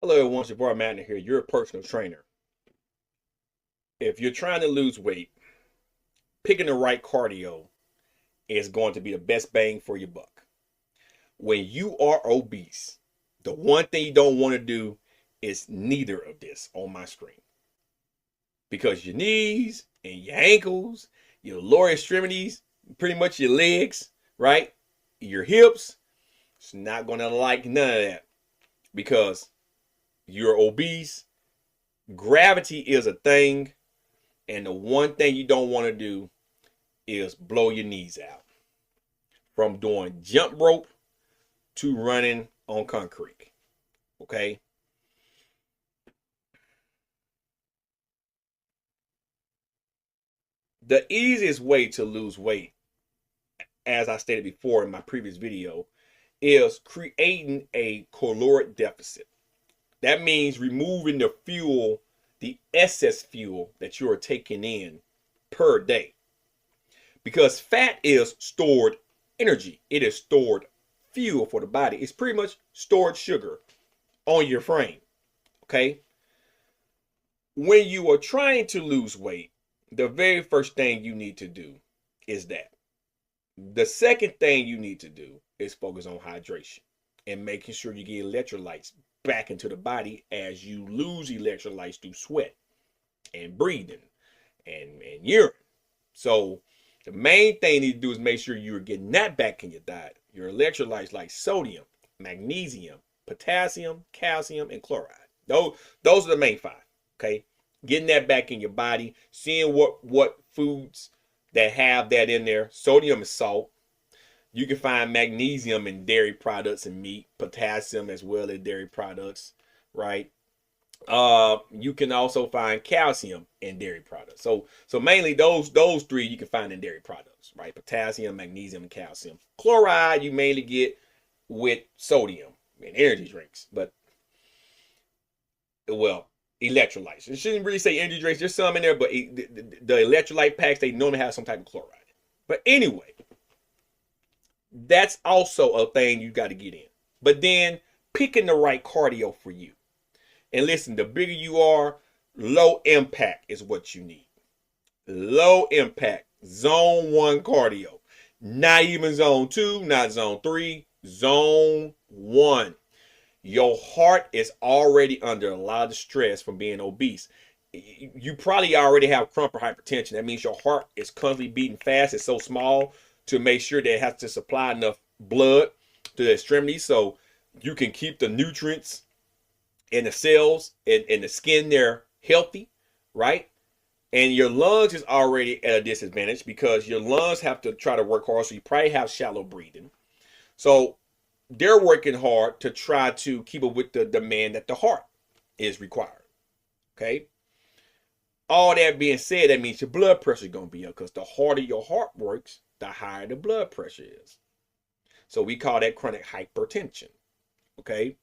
Hello, everyone. It's Savar Matner here. You're a personal trainer. If you're trying to lose weight, picking the right cardio is going to be the best bang for your buck. When you are obese, the one thing you don't want to do is neither of this on my screen. Because your knees and your ankles, your lower extremities, pretty much your legs, right? Your hips, it's not going to like none of that because you're obese. Gravity is a thing. And the one thing you don't want to do is blow your knees out from doing jump rope to running on concrete. Okay? The easiest way to lose weight, as I stated before in my previous video, is creating a caloric deficit. That means removing the fuel, the excess fuel that you are taking in per day. Because fat is stored energy. It is stored fuel for the body. It's pretty much stored sugar on your frame. Okay? When you are trying to lose weight, the very first thing you need to do is that. The second thing you need to do is focus on hydration and making sure you get electrolytes back into the body as you lose electrolytes through sweat and breathing and urine. So the main thing you need to do is make sure you're getting that back in your diet. Your electrolytes like sodium, magnesium, potassium, calcium, and chloride. Those are the main five. Okay, getting that back in your body, seeing what foods that have that in there. Sodium is salt. You can find magnesium in dairy products and meat, potassium as well as dairy products, right? You can also find calcium in dairy products. So mainly those three you can find in dairy products, right? Potassium, magnesium, and calcium. Chloride you mainly get with sodium in energy drinks, but well, electrolytes. It shouldn't really say energy drinks. There's some in there, but the electrolyte packs, they normally have some type of chloride. But anyway, that's also a thing you got to get in. But then picking the right cardio for you. And listen, the bigger you are, low impact is what you need. Low impact, zone 1 cardio. Not even zone 2, not zone 3, zone 1. Your heart is already under a lot of stress from being obese. You probably already have chronic hypertension. That means your heart is constantly beating fast. It's so small to make sure that it has to supply enough blood to the extremities so you can keep the nutrients and the cells and the skin there healthy, right? And your lungs is already at a disadvantage because your lungs have to try to work hard. So you probably have shallow breathing. So they're working hard to try to keep up with the demand that the heart is required. Okay. All that being said, that means your blood pressure is going to be up because the harder your heart works, the higher the blood pressure is. So we call that chronic hypertension. Okay.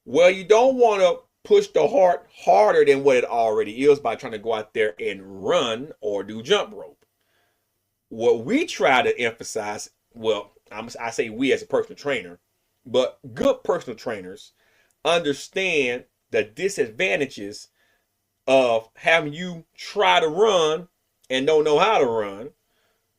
Well, you don't want to push the heart harder than what it already is by trying to go out there and run or do jump rope. What we try to emphasize, well, I say we as a personal trainer, but good personal trainers understand the disadvantages of having you try to run and don't know how to run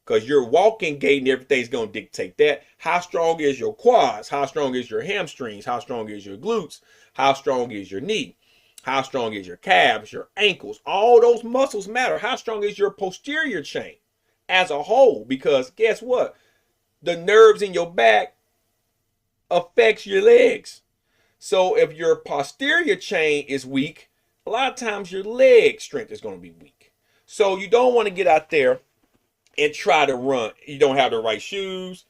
because your walking gait and everything's going to dictate that. How strong is your quads? How strong is your hamstrings? How strong is your glutes? How strong is your knee? How strong is your calves, your ankles? All those muscles matter. How strong is your posterior chain as a whole? Because guess what? The nerves in your back affects your legs. So if your posterior chain is weak, a lot of times your leg strength is going to be weak. So you don't want to get out there and try to run. You don't have the right shoes.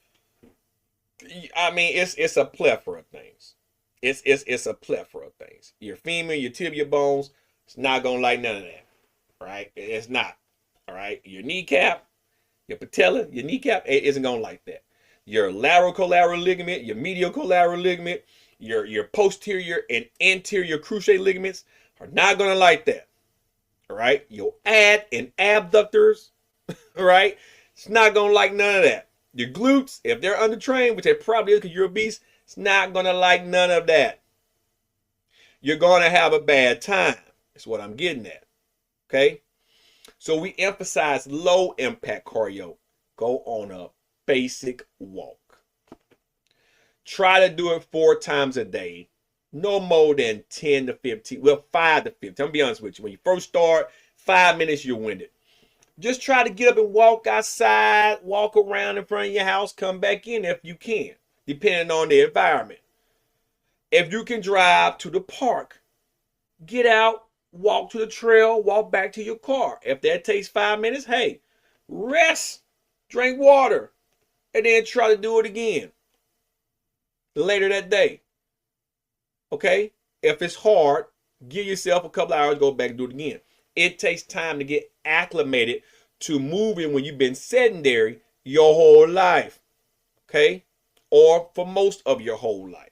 I mean, it's a plethora of things. It's a plethora of things. Your femur, your tibia bones, it's not gonna like none of that, right? It's not. All right. Your kneecap, your patella, your kneecap, it isn't gonna like that. Your lateral collateral ligament, your medial collateral ligament, your posterior and anterior cruciate ligaments are not gonna like that. All right. Your ad and abductors, all right, it's not gonna like none of that. Your glutes, if they're undertrained, which they probably is because you're obese, it's not gonna like none of that. you're going to have a bad time. That's what I'm getting at. Okay? So we emphasize low impact cardio. Go on a basic walk. Try to do it 4 times a day. No more than 10 to 15. Well, 5 to 15. I'm going to be honest with you. When you first start, 5 minutes, you're winded. Just try to get up and walk outside, walk around in front of your house, come back in if you can, depending on the environment. If you can drive to the park, get out, walk to the trail, walk back to your car. If that takes 5 minutes, hey, rest, drink water, and then try to do it again later that day. Okay? If it's hard, give yourself a couple hours, go back and do it again. It takes time to get acclimated to moving when you've been sedentary your whole life. Okay? Or for most of your whole life.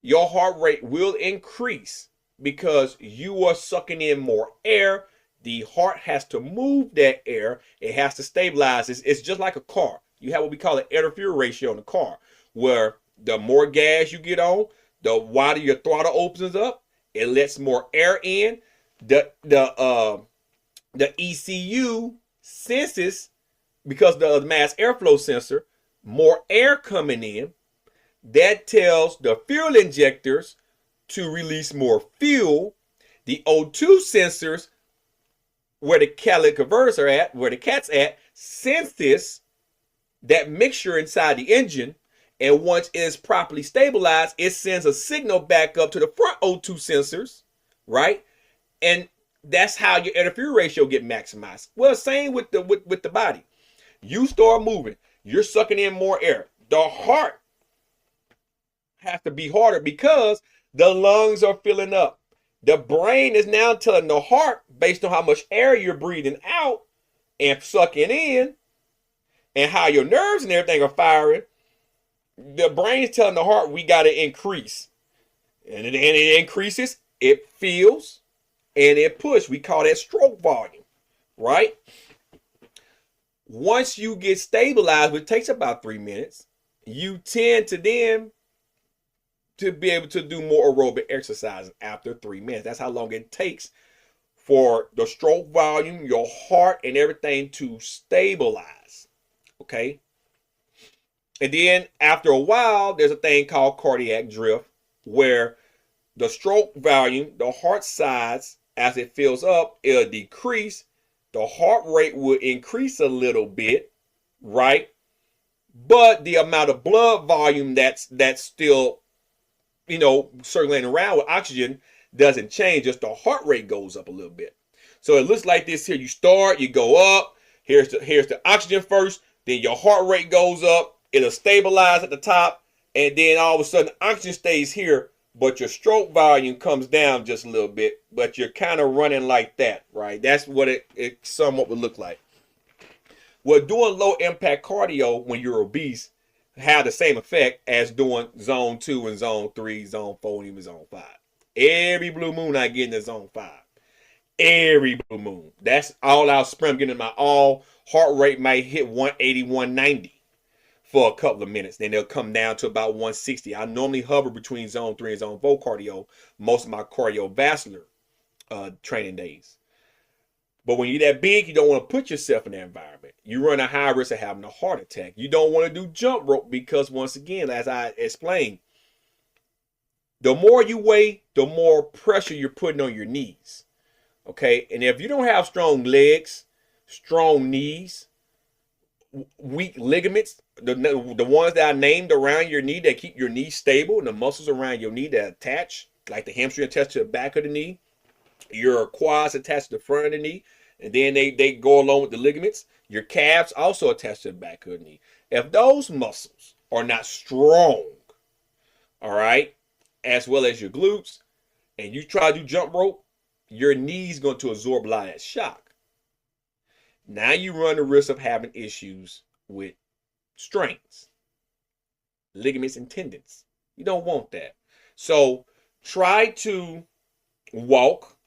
Your heart rate will increase because you are sucking in more air. The heart has to move that air. It has to stabilize. It's just like a car. You have what we call an air to fuel ratio in the car, where the more gas you get on, the wider your throttle opens up. It lets more air in. The ECU senses, because the mass airflow sensor, more air coming in. That tells the fuel injectors to release more fuel. The O2 sensors, where the catalytic converters are at, where the cat's at, sense this, that mixture inside the engine, and once it is properly stabilized, it sends a signal back up to the front O2 sensors, right? And that's how your air to fuel ratio get maximized. Well, same with the body. You start moving, you're sucking in more air. The heart has to be harder because the lungs are filling up. The brain is now telling the heart, based on how much air you're breathing out and sucking in, and how your nerves and everything are firing. The brain is telling the heart, we got to increase. And it increases, it feels, and it pushes. We call that stroke volume, right? Once you get stabilized, which takes about 3 minutes, you tend to then to be able to do more aerobic exercise after 3 minutes. That's how long it takes for the stroke volume, your heart, and everything to stabilize. Okay? And then after a while, there's a thing called cardiac drift, where the stroke volume, the heart size, as it fills up, it'll decrease. The heart rate will increase a little bit, right? But the amount of blood volume that's still, circulating around with oxygen doesn't change. Just the heart rate goes up a little bit. So it looks like this here. You start, you go up. Here's the oxygen first. Then your heart rate goes up. It'll stabilize at the top. And then all of a sudden, oxygen stays here. But your stroke volume comes down just a little bit. But you're kind of running like that, right? That's what it somewhat would look like. Well, doing low impact cardio when you're obese have the same effect as doing zone 2 and zone 3, zone 4, and even zone 5. Every blue moon I get into zone 5. Every blue moon. That's all I'll sprint. I'm getting my all heart rate might hit 180, 190 for a couple of minutes. Then they'll come down to about 160. I normally hover between zone 3 and zone 4 cardio most of my cardiovascular training days. But when you're that big, you don't want to put yourself in that environment. You run a high risk of having a heart attack. You don't want to do jump rope because, once again, as I explained, the more you weigh, the more pressure you're putting on your knees. Okay? And if you don't have strong legs, strong knees, weak ligaments, the ones that I named around your knee that keep your knee stable, and the muscles around your knee that attach, like the hamstring attached to the back of the knee, your quads attached to the front of the knee, and then they go along with the ligaments. Your calves also attached to the back of the knee. If those muscles are not strong, all right, as well as your glutes, and you try to do jump rope, your knee's going to absorb a lot of that shock. Now you run the risk of having issues with strains, ligaments, and tendons. You don't want that. So try to walk,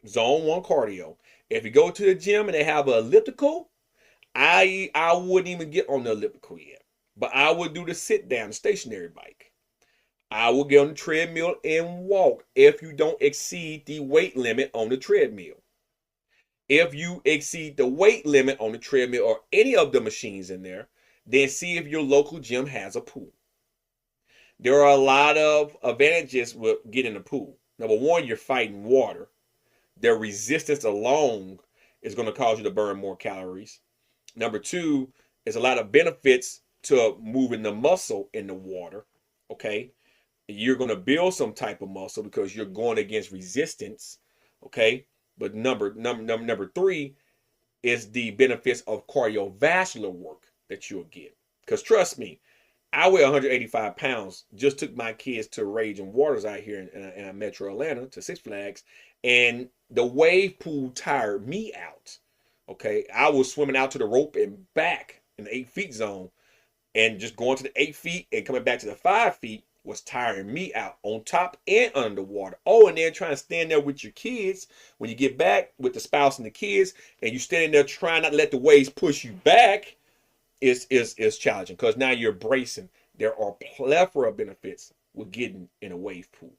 zone 1 cardio. If you go to the gym and they have an elliptical, I wouldn't even get on the elliptical yet. But I would do the sit down, stationary bike. I will get on the treadmill and walk if you don't exceed the weight limit on the treadmill. If you exceed the weight limit on the treadmill or any of the machines in there, then see if your local gym has a pool. There are a lot of advantages with getting a pool. Number one, you're fighting water. Their resistance alone is going to cause you to burn more calories. Number two, is a lot of benefits to moving the muscle in the water. Okay. You're going to build some type of muscle because you're going against resistance. Okay. But number three is the benefits of cardiovascular work that you'll get. Because trust me, I weigh 185 pounds. Just took my kids to Raging Waters out here in Metro Atlanta to Six Flags, and the wave pool tired me out. Okay, I was swimming out to the rope and back in the 8 feet zone, and just going to the 8 feet and coming back to the 5 feet was tiring me out on top and under the water. Oh, and then trying to stand there with your kids when you get back with the spouse and the kids, and you standing there trying not to let the waves push you back. Is challenging because now you're bracing. There are plethora of benefits with getting in a wave pool.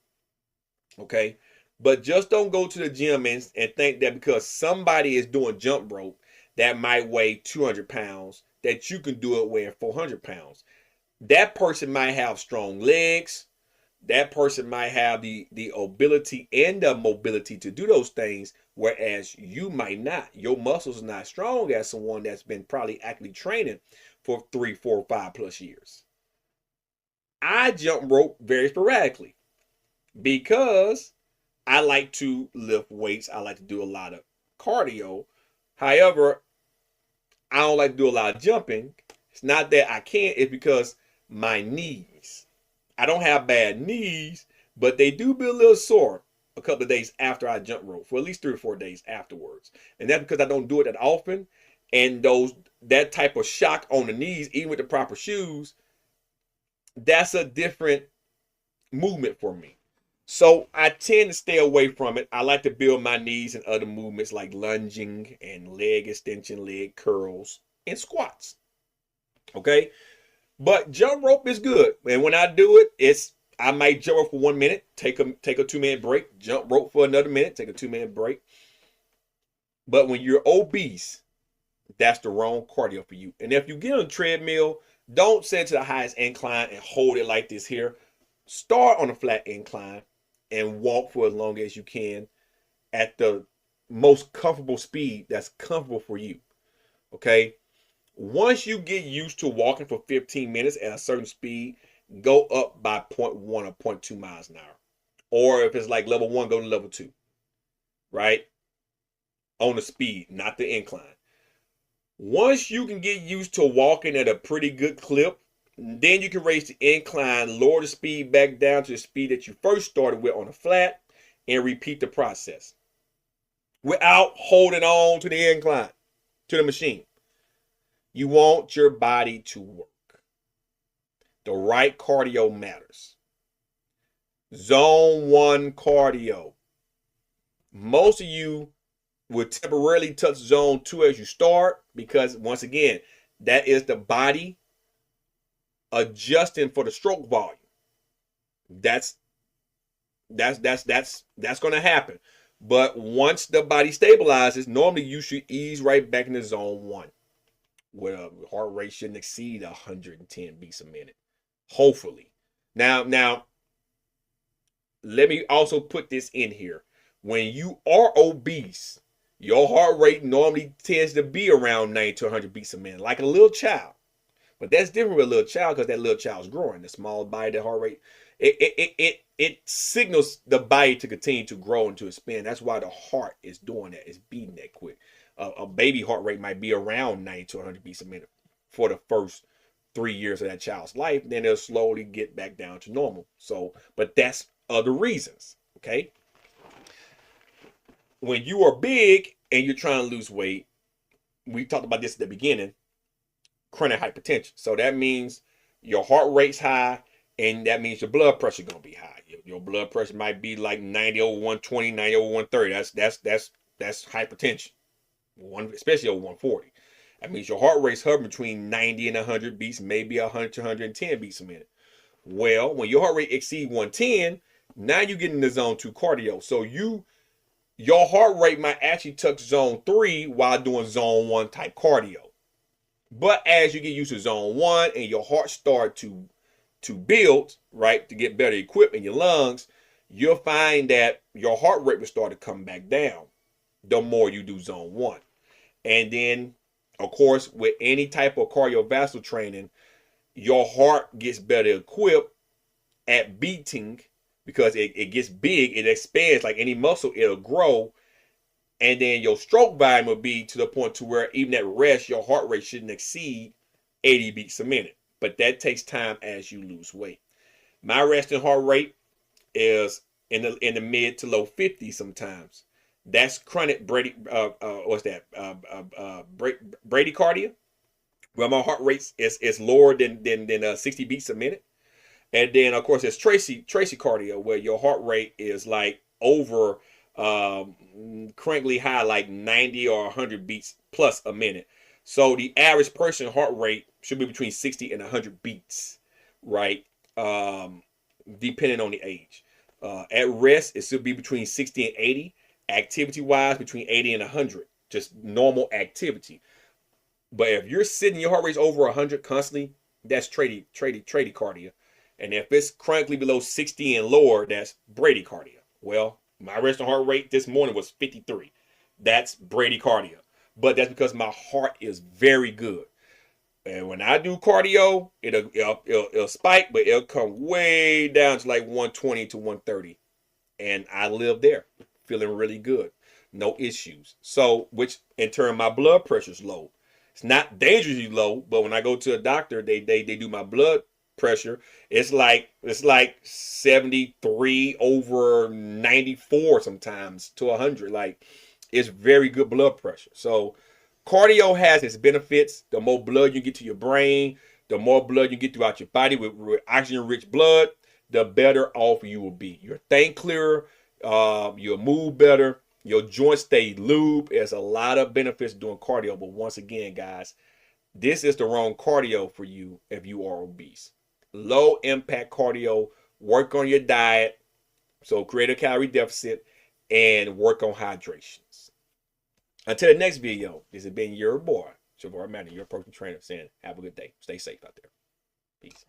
Okay, but just don't go to the gym and think that because somebody is doing jump rope that might weigh 200 pounds that you can do it weighing 400 pounds. That person might have strong legs. That person might have the ability and the mobility to do those things, whereas you might not. Your muscles are not strong as someone that's been probably actively training for 3, 4, 5+ years. I jump rope very sporadically because I like to lift weights. I like to do a lot of cardio. However, I don't like to do a lot of jumping. It's not that I can't, it's because my knees. I don't have bad knees, but they do be a little sore a couple of days after I jump rope, for at least 3 or 4 days afterwards. And that's because I don't do it that often. And that type of shock on the knees, even with the proper shoes, that's a different movement for me. So I tend to stay away from it. I like to build my knees and other movements like lunging and leg extension, leg curls, and squats. Okay? But jump rope is good. And when I do it, I might jump rope for 1 minute, take a 2-minute break, jump rope for another minute, take a 2-minute break. But when you're obese, that's the wrong cardio for you. And if you get on a treadmill, don't set it to the highest incline and hold it like this here. Start on a flat incline and walk for as long as you can at the most comfortable speed that's comfortable for you. Okay? Once you get used to walking for 15 minutes at a certain speed, go up by 0.1 or 0.2 miles an hour. Or if it's like level 1, go to level 2. Right? On the speed, not the incline. Once you can get used to walking at a pretty good clip, then you can raise the incline, lower the speed back down to the speed that you first started with on a flat, and repeat the process without holding on to the incline, to the machine. You want your body to work. The right cardio matters. Zone 1 cardio. Most of you will temporarily touch zone 2 as you start because, once again, that is the body adjusting for the stroke volume. That's going to happen. But once the body stabilizes, normally you should ease right back into zone 1. Where a heart rate shouldn't exceed 110 beats a minute. Hopefully. Now, let me also put this in here. When you are obese, your heart rate normally tends to be around 90 to 100 beats a minute, like a little child. But that's different with a little child because that little child's growing. The small body, the heart rate, it signals the body to continue to grow and to expand. That's why the heart is doing that. It's beating that quick. A baby heart rate might be around 90 to 100 beats a minute for the first 3 years of that child's life. Then they'll slowly get back down to normal. So, but that's other reasons. Okay. When you are big and you're trying to lose weight, we talked about this at the beginning, chronic hypertension. So that means your heart rate's high, and that means your blood pressure is going to be high. Your blood pressure might be like 90 over 120, 90 over 130. That's hypertension. Especially over 140. That means your heart rate's hovering between 90 and 100 beats, maybe 100 to 110 beats a minute. Well, when your heart rate exceeds 110, now you get into zone 2 cardio. So your heart rate might actually touch zone 3 while doing zone 1 type cardio. But as you get used to zone 1 and your heart start to build, right, to get better equipped in your lungs, you'll find that your heart rate will start to come back down the more you do zone 1. And then, of course, with any type of cardiovascular training, your heart gets better equipped at beating because it gets big, it expands like any muscle, it'll grow. And then your stroke volume will be to the point to where even at rest, your heart rate shouldn't exceed 80 beats a minute. But that takes time as you lose weight. My resting heart rate is in the mid to low 50s sometimes. That's chronic bradycardia, where my heart rate is lower than 60 beats a minute. And then of course there's Tracy-cardia, where your heart rate is like over crankly high, like 90 or 100 beats plus a minute. So the average person heart rate should be between 60 and 100 beats, right? Depending on the age. At rest, it should be between 60 and 80. Activity-wise, between 80 and 100. Just normal activity. But if you're sitting, your heart rate's over 100 constantly, that's tradycardia. And if it's chronically below 60 and lower, that's bradycardia. Well, my resting heart rate this morning was 53. That's bradycardia. But that's because my heart is very good. And when I do cardio, it'll spike, but it'll come way down to like 120 to 130. And I live there, feeling really good. No issues. So, which in turn, my blood pressure's low. It's not dangerously low, but when I go to a doctor, they do my blood pressure. It's like 73 over 94 sometimes to 100. Like, it's very good blood pressure. So cardio has its benefits. The more blood you get to your brain, the more blood you get throughout your body with oxygen-rich blood, the better off you will be. You'll think clearer, you'll move better, your joints stay lubed. There's a lot of benefits doing cardio, but once again, guys, this is the wrong cardio for you if you are obese. Low impact cardio, work on your diet, so create a calorie deficit, and work on hydrations. Until the next video, this has been your boy, Savar Matner, your personal trainer, saying have a good day. Stay safe out there. Peace.